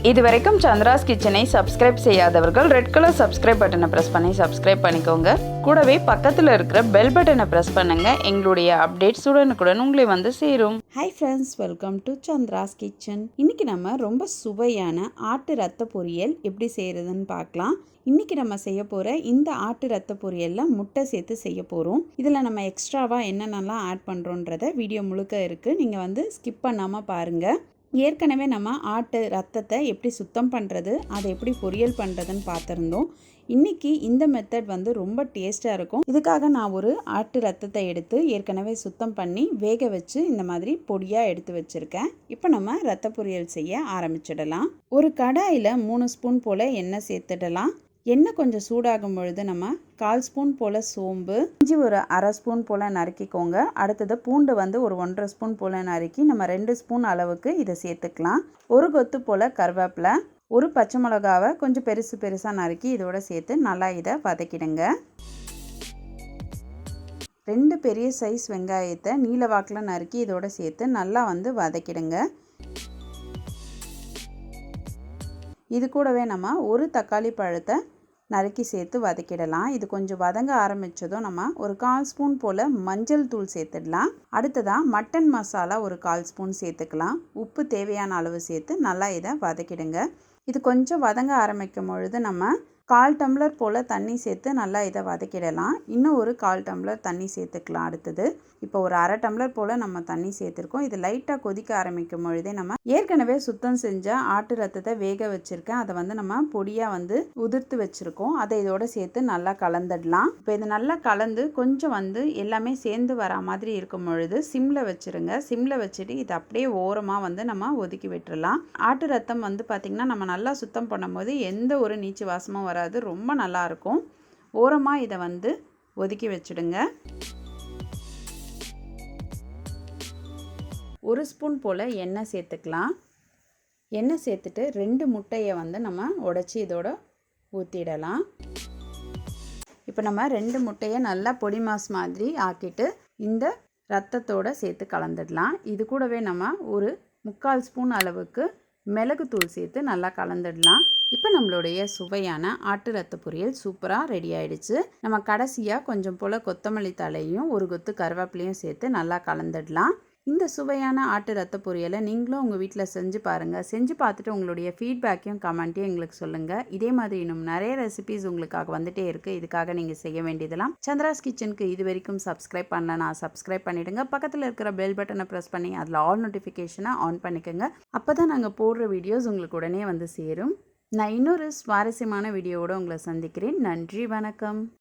இதுவரைக்கும் சந்திராஸ் கிச்சனை சப்ஸ்கிரைப் செய்யாதவர்கள் ரெட் கலர் சப்ஸ்கிரைப் பட்டனை பிரஸ் பண்ணி சப்ஸ்கிரைப் பண்ணிக்கோங்க. கூடவே பக்கத்தில் இருக்கிற பெல் பட்டனை பிரஸ் பண்ணுங்க. எங்களுடைய அப்டேட்ஸ் உடனுக்குடன் உங்களை வந்து சேரும். Hi friends, welcome to Chandra's kitchen. இன்னைக்கு நம்ம ரொம்ப சுவையான ஆட்டு ரத்த பொரியல் எப்படி செய்யறதுன்னு பார்க்கலாம். இன்றைக்கி நம்ம செய்ய போகிற இந்த ஆட்டு ரத்த பொரியலில் முட்டை சேர்த்து செய்ய போகிறோம். இதில் நம்ம எக்ஸ்ட்ராவாக என்னென்னலாம் ஆட் பண்ணுறோன்றத வீடியோ முழுக்க இருக்குது. நீங்கள் வந்து ஸ்கிப் பண்ணாமல் பாருங்கள். ஏற்கனவே நம்ம ஆட்டு ரத்தத்தை எப்படி சுத்தம் பண்ணுறது, அதை எப்படி பொரியல் பண்ணுறதுன்னு பார்த்துருந்தோம். இன்றைக்கி இந்த மெத்தட் வந்து ரொம்ப டேஸ்ட்டாக இருக்கும். இதுக்காக நான் ஒரு ஆட்டு ரத்தத்தை எடுத்து ஏற்கனவே சுத்தம் பண்ணி வேக வச்சு இந்த மாதிரி பொடியாக எடுத்து வச்சுருக்கேன். இப்போ நம்ம ரத்த பொரியல் செய்ய ஆரம்பிச்சிடலாம். ஒரு கடாயில் 3 ஸ்பூன் போல் எண்ணெய் சேர்த்துடலாம். எண்ணெய் கொஞ்சம் சூடாகும் பொழுது நம்ம 1/4 ஸ்பூன் போல் சோம்பு, இஞ்சி ஒரு 1/2 ஸ்பூன் போல் நறுக்கிக்கோங்க. அடுத்தது பூண்டு வந்து ஒரு 1/2 ஸ்பூன் போல் நறுக்கி நம்ம 2 ஸ்பூன் அளவுக்கு இதை சேர்த்துக்கலாம். ஒரு கொத்து போல் கருவேப்பிலை, ஒரு பச்சை மிளகாவை கொஞ்சம் பெருசாக நறுக்கி இதோட சேர்த்து நல்லா இதை வதக்கிடுங்க. 2 பெரிய சைஸ் வெங்காயத்தை நீல வாக்கில் நறுக்கி இதோட சேர்த்து நல்லா வந்து வதக்கிடுங்க. இது கூடவே நம்ம ஒரு தக்காளி பழத்தை நறுக்கி சேர்த்து வதக்கிடலாம். இது கொஞ்சம் வதங்க ஆரம்பித்ததும் நம்ம ஒரு 1/4 ஸ்பூன் போல் மஞ்சள் தூள் சேர்த்துடலாம். அடுத்ததாக மட்டன் மசாலா ஒரு 1/4 ஸ்பூன் சேர்த்துக்கலாம். உப்பு தேவையான அளவு சேர்த்து நல்லா இதை வதக்கிடுங்க. இது கொஞ்சம் வதங்க ஆரம்பிக்கும் பொழுது நம்ம 1/4 டம்ளர் போல் தண்ணி சேர்த்து நல்லா இதை வதக்கிடலாம். இன்னும் ஒரு 1/4 டம்ளர் தண்ணி சேர்த்துக்கலாம். அடுத்தது இப்போ ஒரு 1/2 டம்ளர் போல் நம்ம தண்ணி சேர்த்துருக்கோம். இது லைட்டாக கொதிக்க ஆரம்பிக்கும் பொழுதே நம்ம ஏற்கனவே சுத்தம் செஞ்ச ஆட்டு ரத்தத்தை வேக வச்சுருக்கேன். அதை வந்து நம்ம பொடியாக வந்து உதிர்த்து வச்சுருக்கோம். அதை இதோட சேர்த்து நல்லா கலந்துடலாம். இப்போ இது நல்லா கலந்து கொஞ்சம் வந்து எல்லாமே சேர்ந்து வர மாதிரி இருக்கும் பொழுது சிம்மில் வச்சுருங்க. சிம்மில் வச்சுட்டு இது அப்படியே ஓரமாக வந்து நம்ம ஒதுக்கி விட்டுறலாம். ஆட்டு ரத்தம் வந்து பார்த்திங்கன்னா நம்ம நல்லா சுத்தம் பண்ணும்போது எந்த ஒரு நீச்சு வாசமும் வராது. ரொம்ப நல்லாயிருக்கும். ஓரமாக இதை வந்து ஒதுக்கி வச்சுடுங்க. 1 ஸ்பூன் போல் எண்ணெய் சேர்த்துக்கலாம். எண்ணெய் சேர்த்துட்டு 2 முட்டையை வந்து நம்ம உடைச்சி இதோட ஊற்றிடலாம். இப்போ நம்ம 2 முட்டையை நல்லா பொடி மாஸ் மாதிரி ஆக்கிட்டு இந்த ரத்தத்தோடு சேர்த்து கலந்துடலாம். இது கூடவே நம்ம ஒரு 3/4 ஸ்பூன் அளவுக்கு மிளகுத்தூள் சேர்த்து நல்லா கலந்துடலாம். இப்போ நம்மளுடைய சுவையான ஆட்டு ரத்த பொரியல் சூப்பராக ரெடி ஆகிடுச்சு. நம்ம கடைசியாக கொஞ்சம் போல் கொத்தமல்லி தழையும் ஒரு கொத்து கருவேப்பிலையும் சேர்த்து நல்லா கலந்துடலாம். இந்த சுவையான ஆட்டு ரத்த பொரியலை நீங்களும் உங்கள் வீட்டில் செஞ்சு பாருங்கள். செஞ்சு பார்த்துட்டு உங்களுடைய ஃபீட்பேக்கையும் கமெண்ட்டையும் எங்களுக்கு சொல்லுங்கள். இதே மாதிரி இன்னும் நிறைய ரெசிபீஸ் உங்களுக்காக வந்துகிட்டே இருக்குது. இதுக்காக நீங்கள் செய்ய வேண்டியதெல்லாம் சந்திராஸ் கிச்சனுக்கு இது வரைக்கும் சப்ஸ்கிரைப் பண்ணலன்னா சப்ஸ்கிரைப் பண்ணிவிடுங்க. பக்கத்தில் இருக்கிற பெல் பட்டனை ப்ரெஸ் பண்ணி அதில் ஆல் நோட்டிஃபிகேஷனை ஆன் பண்ணிக்கோங்க. அப்போ தான் நாங்கள் போடுற வீடியோஸ் உங்களுக்கு உடனே வந்து சேரும். நான் இன்னொரு சுவாரஸ்யமான வீடியோவோடு உங்களை சந்திக்கிறேன். நன்றி, வணக்கம்.